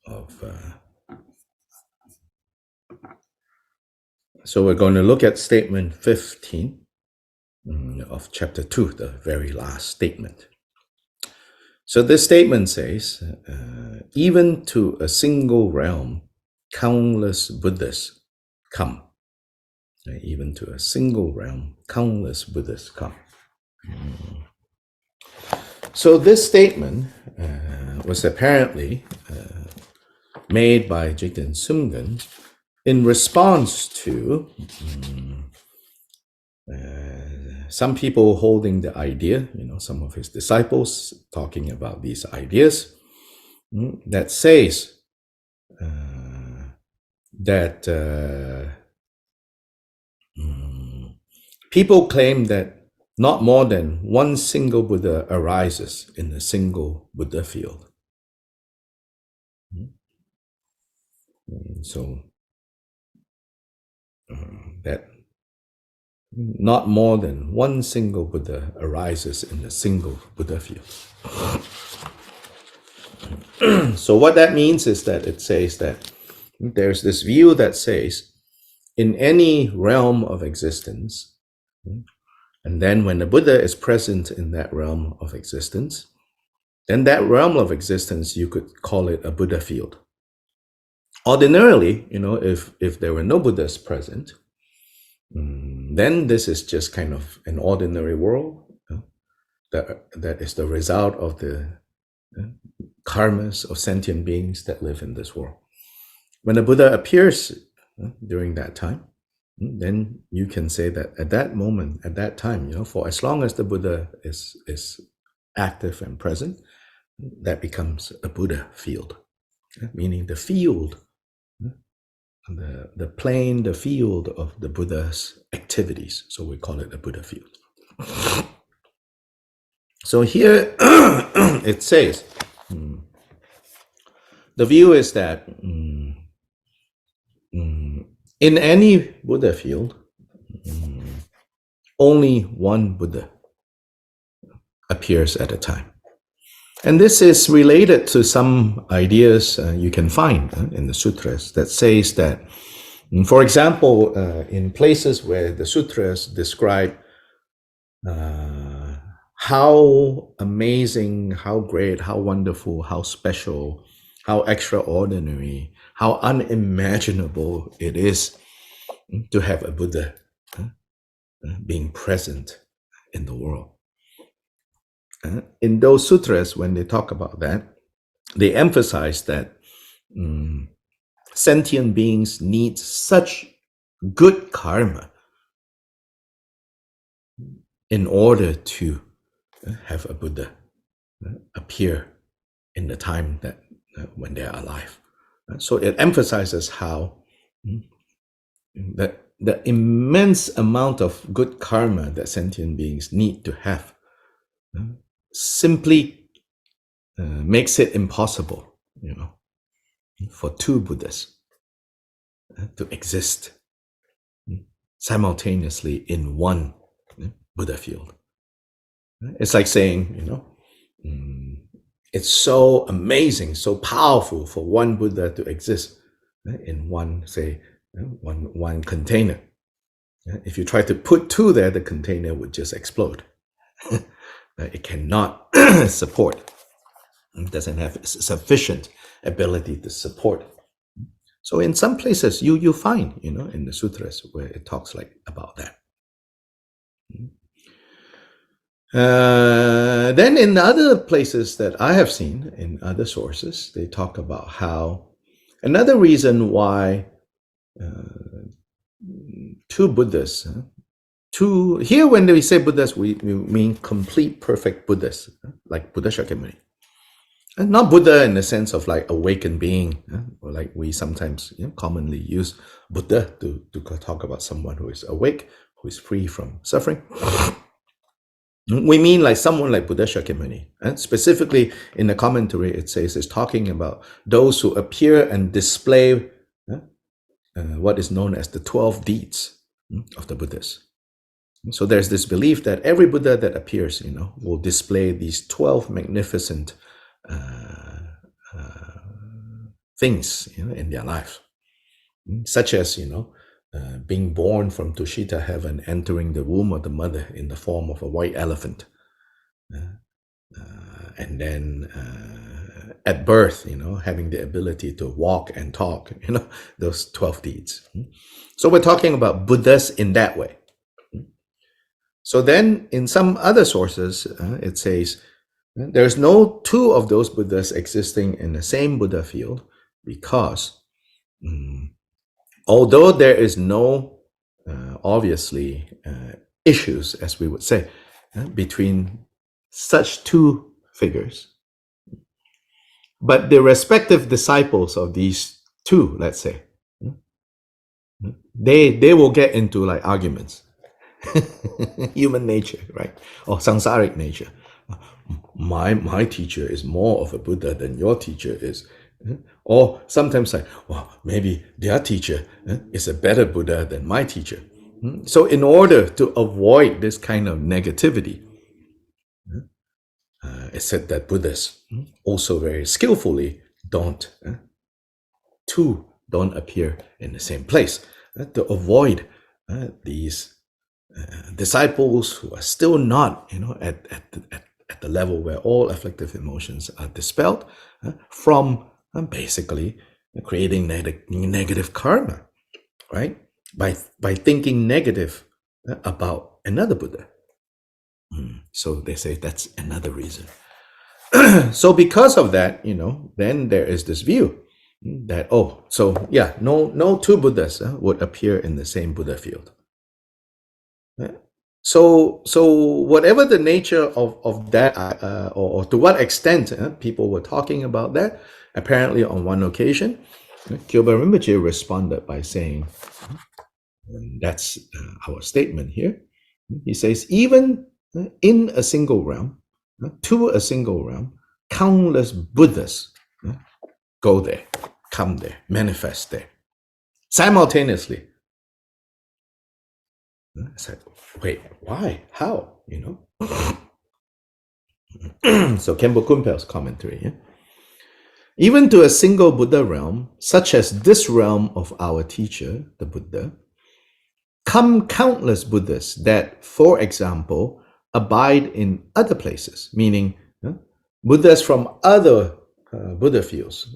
of so we're going to look at statement 15 of chapter 2, the very last statement. So this statement says, even to a single realm, countless Buddhas come. Even to a single realm, countless Buddhas come. So this statement was apparently made by Jigten Sumgen in response to some people holding the idea, some of his disciples talking about these ideas that says that people claim that not more than one single Buddha arises in a single Buddha field. So that not more than one single Buddha arises in a single Buddha field. So what that means is that it says that there's this view that says in any realm of existence, and then when the Buddha is present in that realm of existence, then that realm of existence, you could call it a Buddha field. Ordinarily, if there were no Buddhas present, then this is just kind of an ordinary world that is the result of the karmas of sentient beings that live in this world. When the Buddha appears during that time, then you can say that at that moment, at that time, for as long as the Buddha is active and present, that becomes a Buddha field, meaning the field, the plane, the field of the Buddha's activities. So we call it a Buddha field. So here it says, the view is that in any Buddha field, only one Buddha appears at a time. And this is related to some ideas you can find in the sutras that says that, for example, in places where the sutras describe how amazing, how great, how wonderful, how special, how extraordinary, how unimaginable it is to have a Buddha being present in the world. In those sutras, when they talk about that, they emphasize that sentient beings need such good karma in order to have a Buddha appear in the time that when they are alive. So it emphasizes how the immense amount of good karma that sentient beings need to have simply makes it impossible, for two Buddhas to exist simultaneously in one Buddha field. It's like saying, it's so amazing, so powerful for one Buddha to exist in one, say, one container. If you try to put two there, the container would just explode. It cannot support. It doesn't have sufficient ability to support. So in some places, you find, in the sutras where it talks about that. Then in other places that I have seen in other sources, they talk about how another reason why two Buddhas, here when we say Buddhas, we mean complete perfect Buddhas, like Buddha Shakyamuni. And not Buddha in the sense of like awakened being, or like we sometimes commonly use Buddha to talk about someone who is awake, who is free from suffering. We mean like someone like Buddha Shakyamuni. And specifically in the commentary, it says it's talking about those who appear and display what is known as the 12 deeds of the Buddhas. So there's this belief that every Buddha that appears, will display these 12 magnificent things, in their life, such as, being born from Tushita heaven, entering the womb of the mother in the form of a white elephant, and then at birth, having the ability to walk and talk, those 12 deeds. So we're talking about Buddhas in that way. So then in some other sources, it says, there's no two of those Buddhas existing in the same Buddha field, because although there is no, obviously, issues, as we would say, between such two figures, but the respective disciples of these two, let's say, they will get into like arguments. Human nature, right? Or samsaric nature. My teacher is more of a Buddha than your teacher is. Or sometimes like, well, maybe their teacher is a better Buddha than my teacher. So in order to avoid this kind of negativity, it's said that Buddhists also very skillfully don't appear in the same place, to avoid these disciples who are still not, at the level where all afflictive emotions are dispelled, from basically creating negative karma, right? By thinking negative about another Buddha. So they say that's another reason. So because of that, then there is this view that, no two Buddhas would appear in the same Buddha field. So whatever the nature of that, or to what extent people were talking about that, apparently on one occasion, Kyoba Rinpoche responded by saying, and that's our statement here. He says, even in a single realm, to a single realm, countless Buddhas go there, come there, manifest there, simultaneously. It's like, wait, why? How? So Khenpo Kunpal's commentary. Yeah? Even to a single Buddha realm, such as this realm of our teacher, the Buddha, come countless Buddhas that, for example, abide in other places, meaning Buddhas from other Buddha fields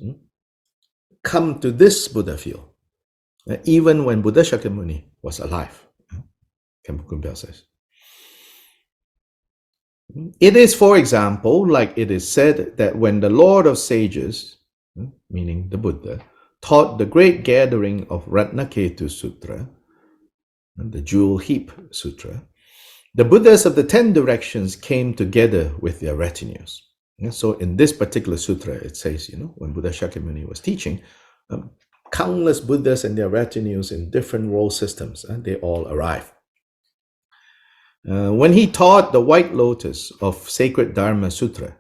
come to this Buddha field, even when Buddha Shakyamuni was alive. Khenpo Kunpal says. It is, for example, like it is said that when the Lord of Sages, meaning the Buddha, taught the great gathering of Ratnaketu Sutra, the Jewel Heap Sutra, the Buddhas of the 10 directions came together with their retinues. So in this particular sutra, it says, when Buddha Shakyamuni was teaching, countless Buddhas and their retinues in different world systems, they all arrived. When he taught the White Lotus of Sacred Dharma Sutra,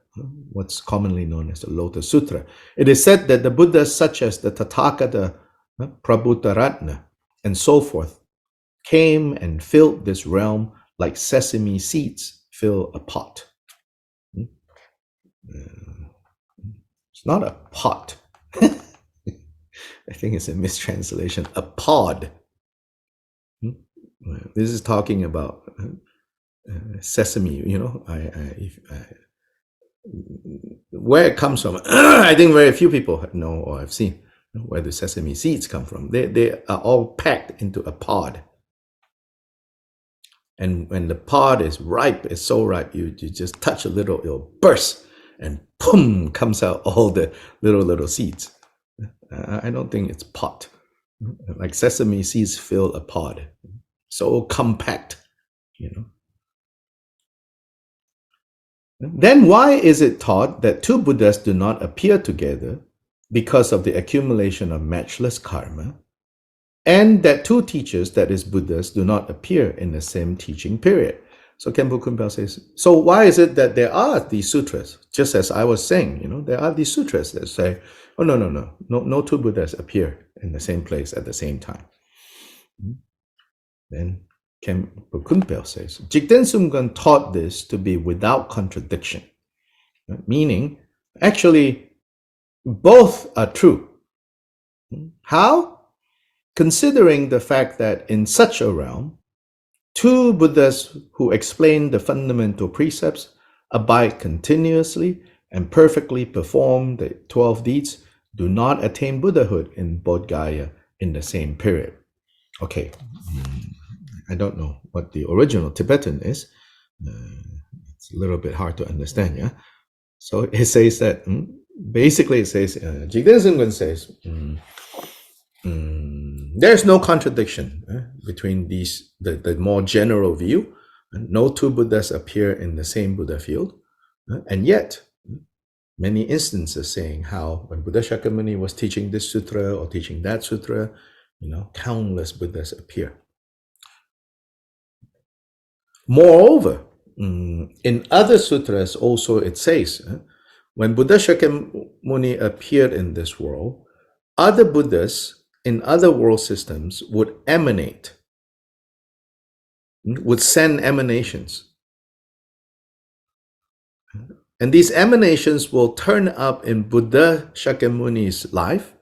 what's commonly known as the Lotus Sutra, it is said that the Buddhas such as the Tathagata, Prabhutaratna, and so forth, came and filled this realm like sesame seeds fill a pot. It's not a pot. I think it's a mistranslation. A pod. This is talking about sesame, where it comes from. I think very few people know or have seen where the sesame seeds come from. They are all packed into a pod. And when the pod is ripe, it's so ripe, you just touch a little, it'll burst, and boom, comes out all the little seeds. I don't think it's pot. Like sesame seeds fill a pod. So compact, Then why is it taught that two Buddhas do not appear together because of the accumulation of matchless karma, and that two teachers, that is Buddhas, do not appear in the same teaching period? So Khenpo Kunpal says, so why is it that there are these sutras, just as I was saying, there are these sutras that say, oh, no two Buddhas appear in the same place at the same time. Then Khenpo Kunpal says, Jigten Sumgön taught this to be without contradiction, meaning actually both are true. How? Considering the fact that in such a realm, two Buddhas who explain the fundamental precepts, abide continuously, and perfectly perform the 12 deeds do not attain Buddhahood in Bodh Gaya in the same period. Okay, I don't know what the original Tibetan is. It's a little bit hard to understand, yeah? So it says that, basically it says, Jigten Sungkwan says, there's no contradiction between these, the more general view. No two Buddhas appear in the same Buddha field. And yet, many instances saying how when Buddha Shakyamuni was teaching this sutra or teaching that sutra, countless Buddhas appear. Moreover, in other sutras also it says, when Buddha Shakyamuni appeared in this world, other Buddhas in other world systems would emanate, would send emanations. And these emanations will turn up in Buddha Shakyamuni's life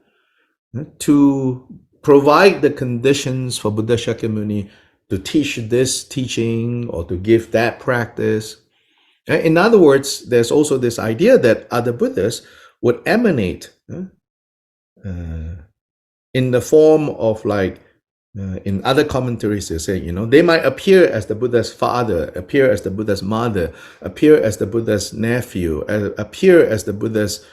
to provide the conditions for Buddha Shakyamuni to teach this teaching or to give that practice. In other words, there's also this idea that other Buddhas would emanate in the form of in other commentaries they say, they might appear as the Buddha's father, appear as the Buddha's mother, appear as the Buddha's nephew, appear as the Buddha's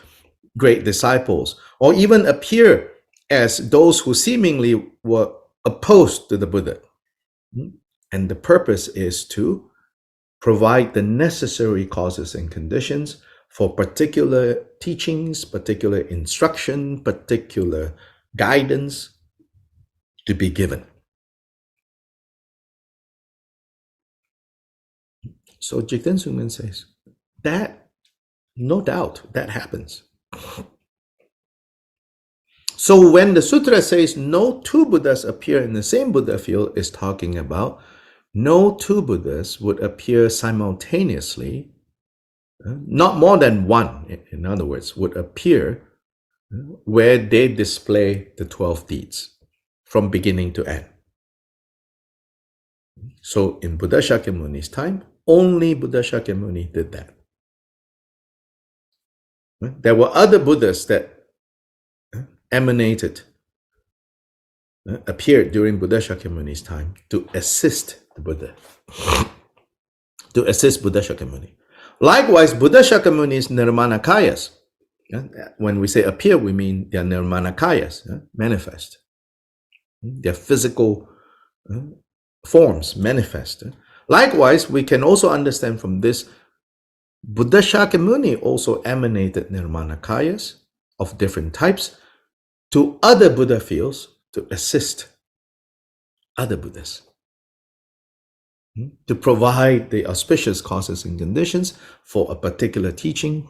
great disciples, or even appear as those who seemingly were opposed to the Buddha. And the purpose is to provide the necessary causes and conditions for particular teachings, particular instruction, particular guidance to be given. So Jigten Sungkwan says that, no doubt, that happens. So when the sutra says no two Buddhas appear in the same Buddha field, is talking about no two Buddhas would appear simultaneously, not more than one, in other words, would appear where they display the 12 deeds from beginning to end. So in Buddha Shakyamuni's time, only Buddha Shakyamuni did that. There were other Buddhas that emanated, appeared during Buddha Shakyamuni's time to assist the Buddha, to assist Buddha Shakyamuni. Likewise, Buddha Shakyamuni's Nirmanakayas, when we say appear, we mean their Nirmanakayas, manifest. Their physical forms manifest. Likewise, we can also understand from this, Buddha Shakyamuni also emanated Nirmanakayas of different types to other Buddha fields to assist other Buddhas, to provide the auspicious causes and conditions for a particular teaching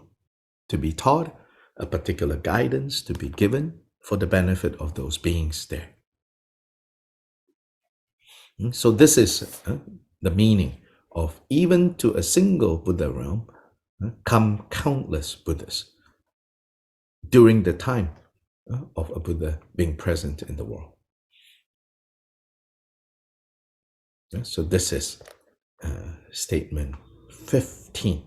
to be taught, a particular guidance to be given for the benefit of those beings there. So this is the meaning of even to a single Buddha realm come countless Buddhas during the time of a Buddha being present in the world. So this is statement 15.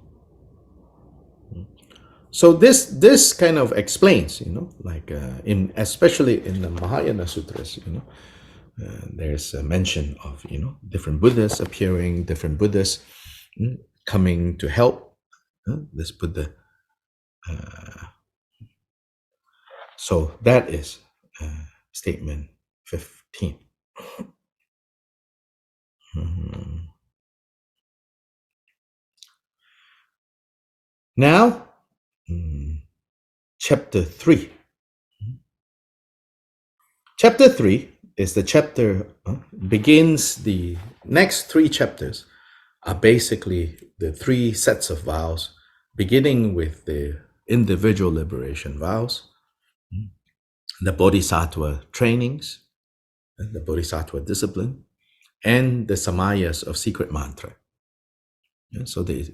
So this kind of explains, especially in the Mahayana Sutras, there's a mention of different Buddhas appearing, different Buddhas coming to help this Buddha. So that is statement 15. Now, chapter 3. Chapter 3 is the chapter, begins the next 3 chapters are basically the 3 sets of vows, beginning with the individual liberation vows, the bodhisattva trainings, the bodhisattva discipline, and the samayas of secret mantra. So the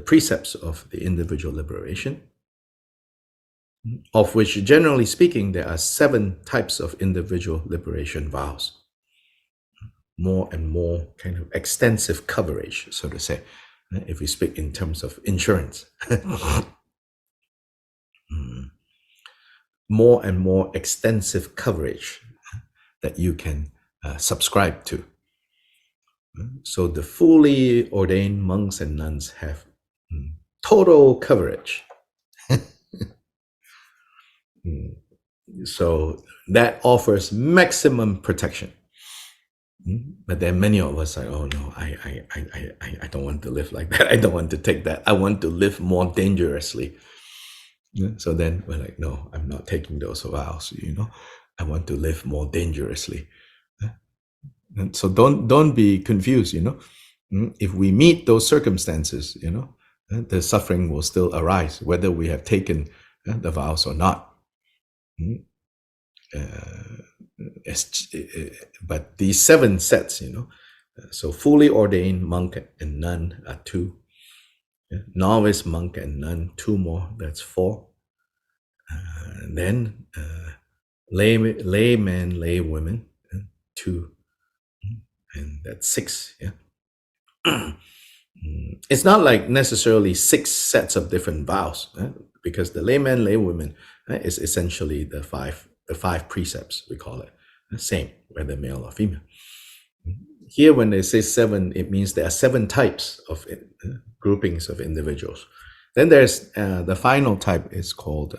precepts of the individual liberation, of which, generally speaking, there are 7 types of individual liberation vows. More and more kind of extensive coverage, so to say, if we speak in terms of insurance. More and more extensive coverage that you can subscribe to. So the fully ordained monks and nuns have total coverage. So that offers maximum protection. But then many of us are, oh no, I don't want to live like that. I don't want to take that. I want to live more dangerously. So then we're like, no, I'm not taking those vows. I want to live more dangerously. And so don't be confused. If we meet those circumstances, the suffering will still arise, whether we have taken the vows or not. But these 7 sets, so fully ordained monk and nun are 2. Novice monk and nun, 2 more, that's 4. And then layman, lay women, 2, and that's 6. Yeah. It's not like necessarily 6 sets of different vows, because the layman, lay women is essentially the five precepts, we call it. Same, whether male or female. Here, when they say 7, it means there are 7 types of groupings of individuals. Then there's the final type is called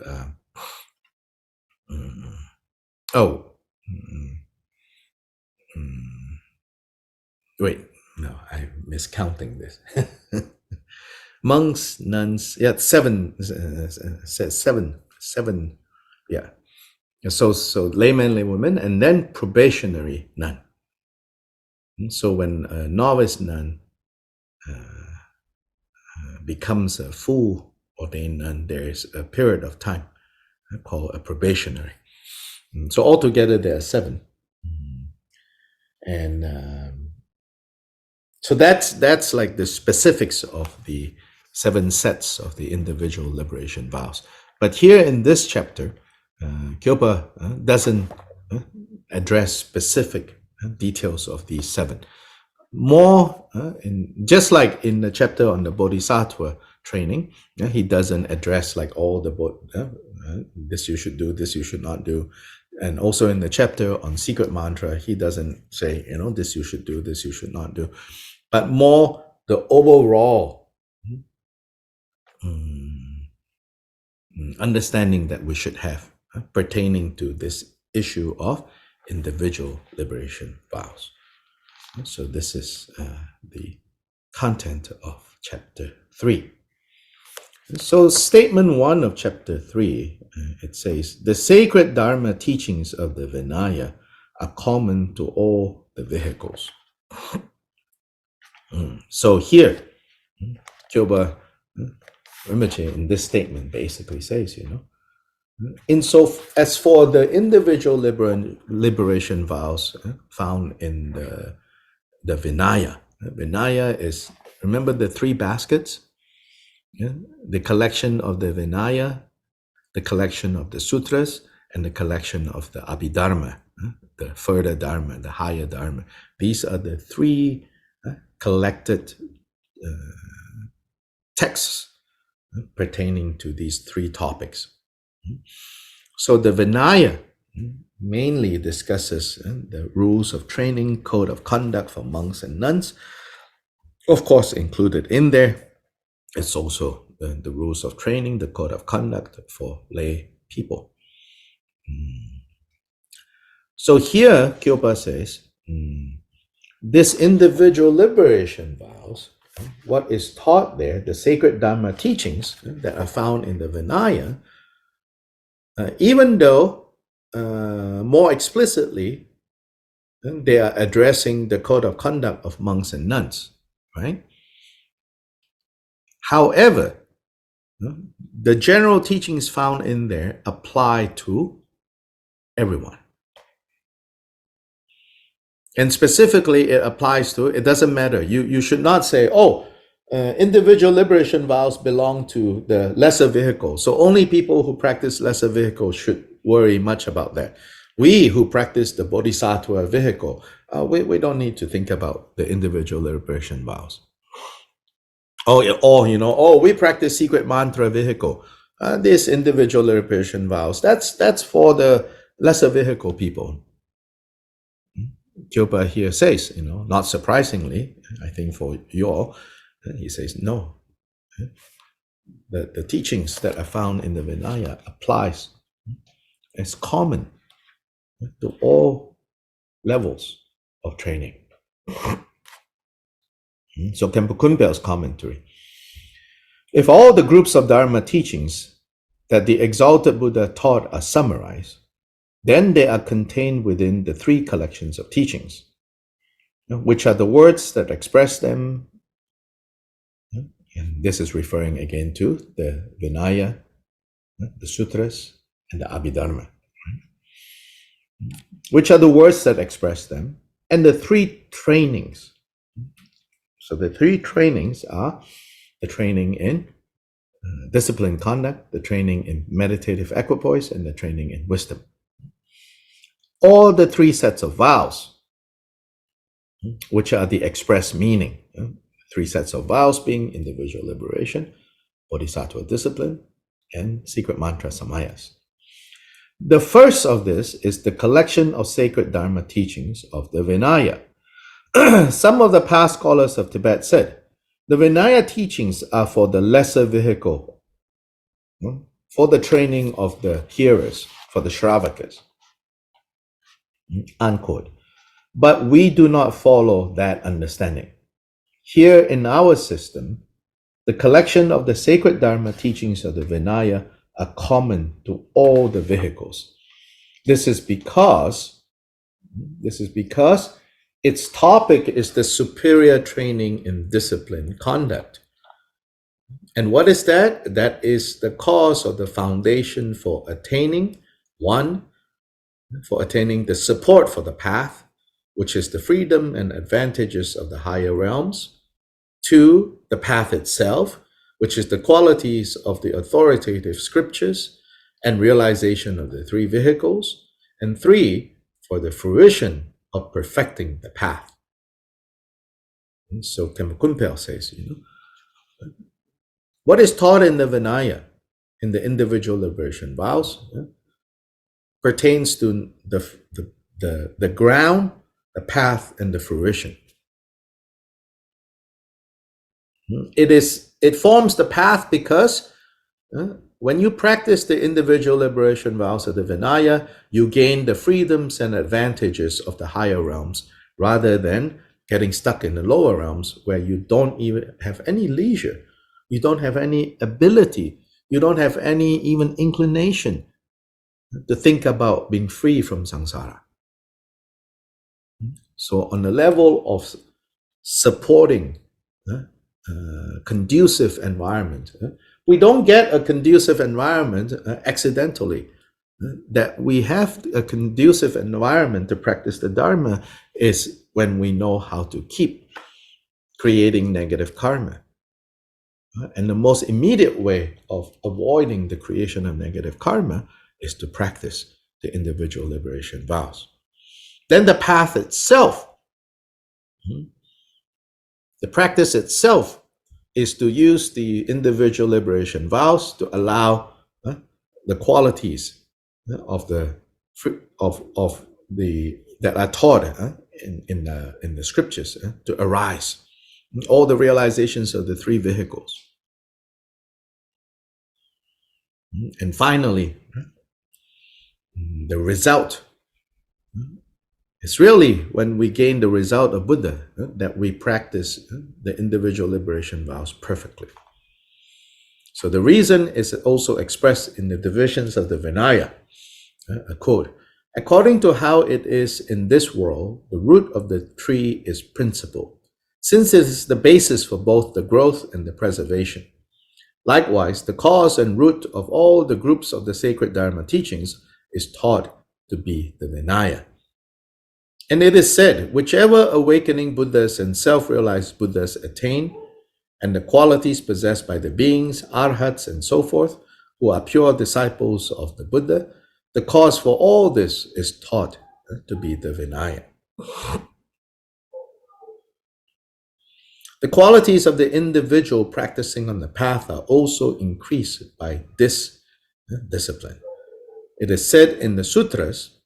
wait, no, I'm miscounting this. Monks, nuns, 7 says 7. Yeah. So layman, laywomen, and then probationary nun. So when a novice nun becomes a full ordained nun, there is a period of time called a probationary. So altogether there are 7. And so that's like the specifics of the 7 sets of the individual liberation vows. But here in this chapter, Kyopa doesn't address specific details of these 7. More, just like in the chapter on the Bodhisattva training, he doesn't address like all the this you should do, this you should not do. And also in the chapter on secret mantra, he doesn't say, this you should do, this you should not do. But more the overall understanding that we should have pertaining to this issue of individual liberation vows. So this is the content of chapter 3. So statement 1 of chapter 3, it says, the sacred Dharma teachings of the Vinaya are common to all the vehicles. So here, Kyoba Rinpoche in this statement basically says, as for the individual liberation vows found in the Vinaya. Vinaya is, remember the 3 baskets? The collection of the Vinaya, the collection of the sutras, and the collection of the Abhidharma, the further Dharma, the higher Dharma. These are the 3 collected texts pertaining to these 3 topics. So the Vinaya mainly discusses the rules of training, code of conduct for monks and nuns. Of course, included in there is also the rules of training, the code of conduct for lay people. So here, Kyopa says, this individual liberation vows, what is taught there, the sacred Dharma teachings that are found in the Vinaya, even though more explicitly they are addressing the code of conduct of monks and nuns, right? However, the general teachings found in there apply to everyone. And specifically, it applies to, it doesn't matter. You should not say, individual liberation vows belong to the lesser vehicle. So only people who practice lesser vehicle should worry much about that. We who practice the bodhisattva vehicle, we don't need to think about the individual liberation vows. We practice secret mantra vehicle. This individual liberation vows, that's for the lesser vehicle people. Kyopa here says, not surprisingly, I think for you all, he says, no. The teachings that are found in the Vinaya applies as common to all levels of training. So Khenpo Kunpal's commentary. If all the groups of Dharma teachings that the exalted Buddha taught are summarized, then they are contained within the three collections of teachings, which are the words that express them. And this is referring again to the Vinaya, the Sutras, and the Abhidharma. Which are the words that express them, and the three trainings. So the three trainings are the training in disciplined conduct, the training in meditative equipoise, and the training in wisdom. All the three sets of vows, which are the express meaning. Three sets of vows being individual liberation, bodhisattva discipline, and secret mantra samayas. The first of this is the collection of sacred Dharma teachings of the Vinaya. Some of the past scholars of Tibet said, the Vinaya teachings are for the lesser vehicle, for the training of the hearers, for the Shravakas. Unquote. But we do not follow that understanding. Here in our system, the collection of the sacred Dharma teachings of the Vinaya are common to all the vehicles. This is because its topic is the superior training in disciplined conduct. And what is that? That is the cause or the foundation for attaining, one, for attaining the support for the path, which is the freedom and advantages of the higher realms. Two, the path itself, which is the qualities of the authoritative scriptures and realization of the three vehicles. And three, for the fruition of perfecting the path. And so Khenpo Kunpal says, what is taught in the Vinaya, in the individual liberation vows, pertains to the ground, the path, and the fruition. It forms the path because when you practice the individual liberation vows of the Vinaya, you gain the freedoms and advantages of the higher realms rather than getting stuck in the lower realms where you don't even have any leisure, you don't have any ability, you don't have any even inclination to think about being free from samsara. So on the level of supporting conducive environment, we don't get a conducive environment accidentally. That we have a conducive environment to practice the Dharma is when we know how to keep creating negative karma. And the most immediate way of avoiding the creation of negative karma is to practice the individual liberation vows. Then the path itself, the practice itself is to use the individual liberation vows to allow the qualities of the that are taught in the scriptures to arise, all the realizations of the three vehicles. And finally, the result is really when we gain the result of Buddha that we practice the individual liberation vows perfectly. So the reason is also expressed in the divisions of the Vinaya. A quote, according to how it is in this world, the root of the tree is principle, since it is the basis for both the growth and the preservation. Likewise, the cause and root of all the groups of the sacred Dharma teachings is taught to be the Vinaya. And it is said, whichever awakening Buddhas and self-realized Buddhas attain, and the qualities possessed by the beings, arhats, and so forth, who are pure disciples of the Buddha, the cause for all this is taught to be the Vinaya. The qualities of the individual practicing on the path are also increased by this discipline. It is said in the sutras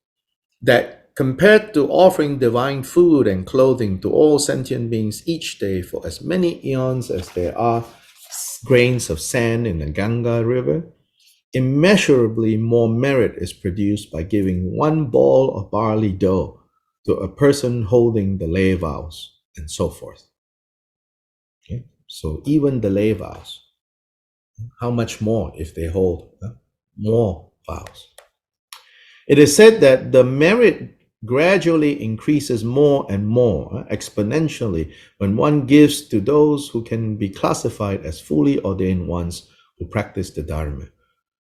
that compared to offering divine food and clothing to all sentient beings each day for as many eons as there are grains of sand in the Ganga river, immeasurably more merit is produced by giving one ball of barley dough to a person holding the lay vows, and so forth. Okay? So even the lay vows, how much more if they hold more vows? It is said that the merit gradually increases more and more exponentially when one gives to those who can be classified as fully ordained ones who practice the Dharma,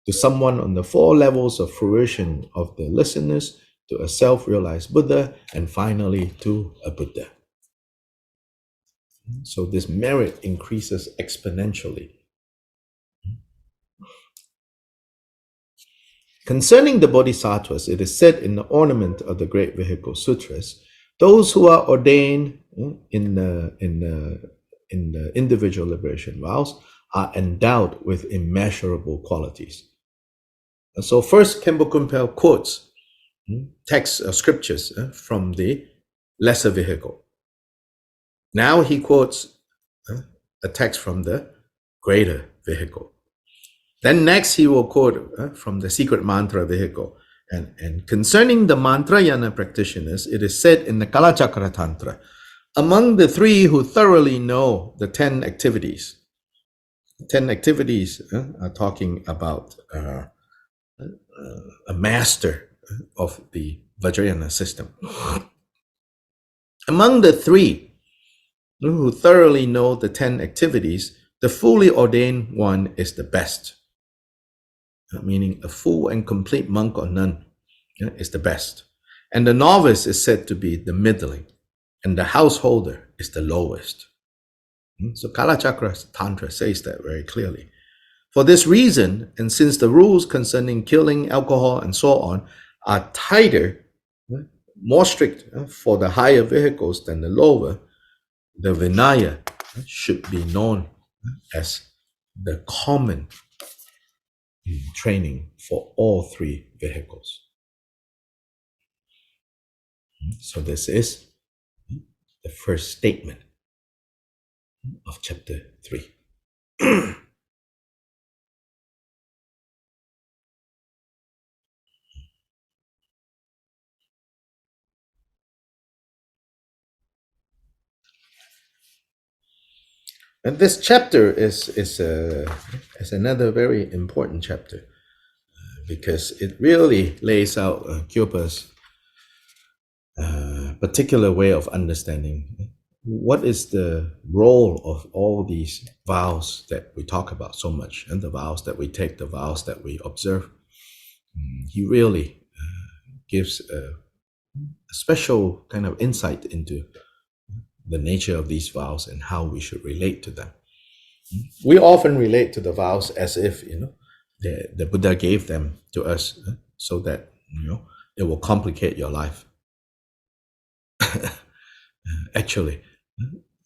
to someone on the four levels of fruition of the listeners, to a self-realized Buddha, and finally to a Buddha. So this merit increases exponentially. Concerning the Bodhisattvas, it is said in the ornament of the Great Vehicle Sutras, those who are ordained in the individual liberation vows are endowed with immeasurable qualities. So first, Khenpo Kunpal quotes texts or scriptures from the lesser vehicle. Now he quotes a text from the greater vehicle. Then next he will quote from the secret mantra vehicle. And concerning the mantrayana practitioners, it is said in the Kalachakra Tantra, among the three who thoroughly know the 10 activities, 10 activities are talking about a master of the Vajrayana system. Among the three who thoroughly know the 10 activities, the fully ordained one is the best. Meaning a full and complete monk or nun is the best. And the novice is said to be the middling, and the householder is the lowest. So Kalachakra Tantra says that very clearly. For this reason, and since the rules concerning killing, alcohol, and so on are tighter, more strict for the higher vehicles than the lower, the Vinaya should be known as the common training for all three vehicles. So this is the first statement of chapter 3. And this chapter is another very important chapter because it really lays out Kyopa's particular way of understanding what is the role of all these vows that we talk about so much, and the vows that we take, the vows that we observe. He really gives a special kind of insight into the nature of these vows and how we should relate to them. We often relate to the vows as if the Buddha gave them to us so that it will complicate your life. Actually,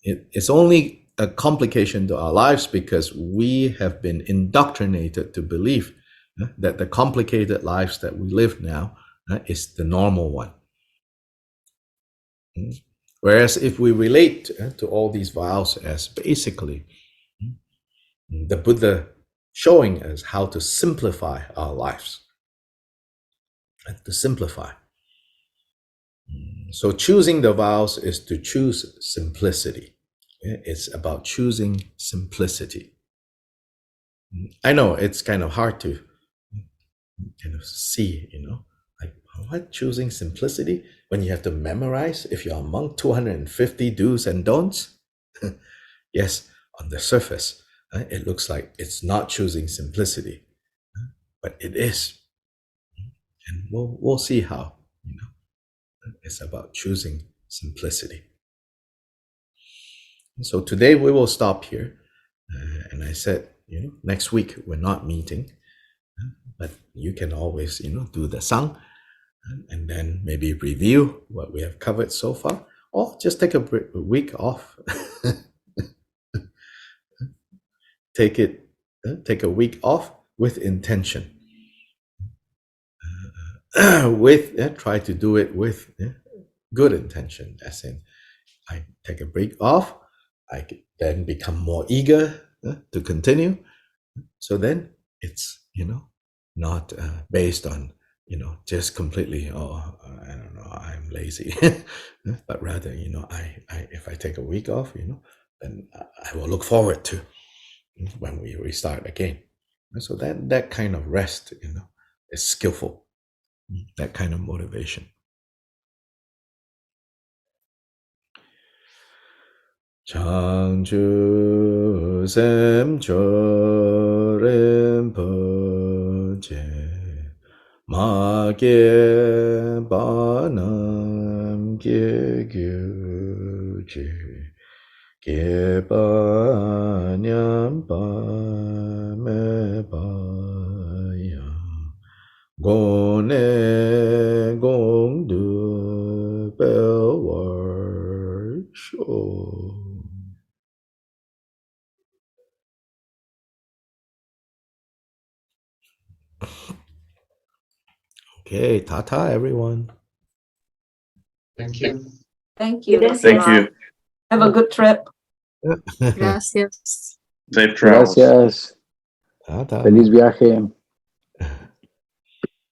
it's only a complication to our lives because we have been indoctrinated to believe that the complicated lives that we live now is the normal one. Whereas if we relate to all these vows as basically the Buddha showing us how to simplify our lives, to simplify. So choosing the vows is to choose simplicity. It's about choosing simplicity. I know it's kind of hard to kind of see, like what, choosing simplicity when you have to memorize, if you're a monk, 250 do's and don'ts. Yes, on the surface, it looks like it's not choosing simplicity, but it is. And we'll see how, it's about choosing simplicity. So today we will stop here. And I said, next week we're not meeting, but you can always, do the sang, and then maybe review what we have covered so far, or just take a week off. Take a week off with intention. Try to do it with good intention, as in I take a break off, I then become more eager to continue. So then it's not based on just completely, I don't know, I'm lazy, but rather I if I take a week off, then I will look forward to when we restart again. So that kind of rest is skillful, that kind of motivation. Changchu sem chorim poche ma ge banam ge gyuchi ge ba nyam ba me ba ya go ne gong du bel war sho. Okay, ta-ta, everyone. Thank you. Thank you. Thank you. Have a good trip. Gracias. Safe travels. Gracias. Ta-ta. Feliz viaje.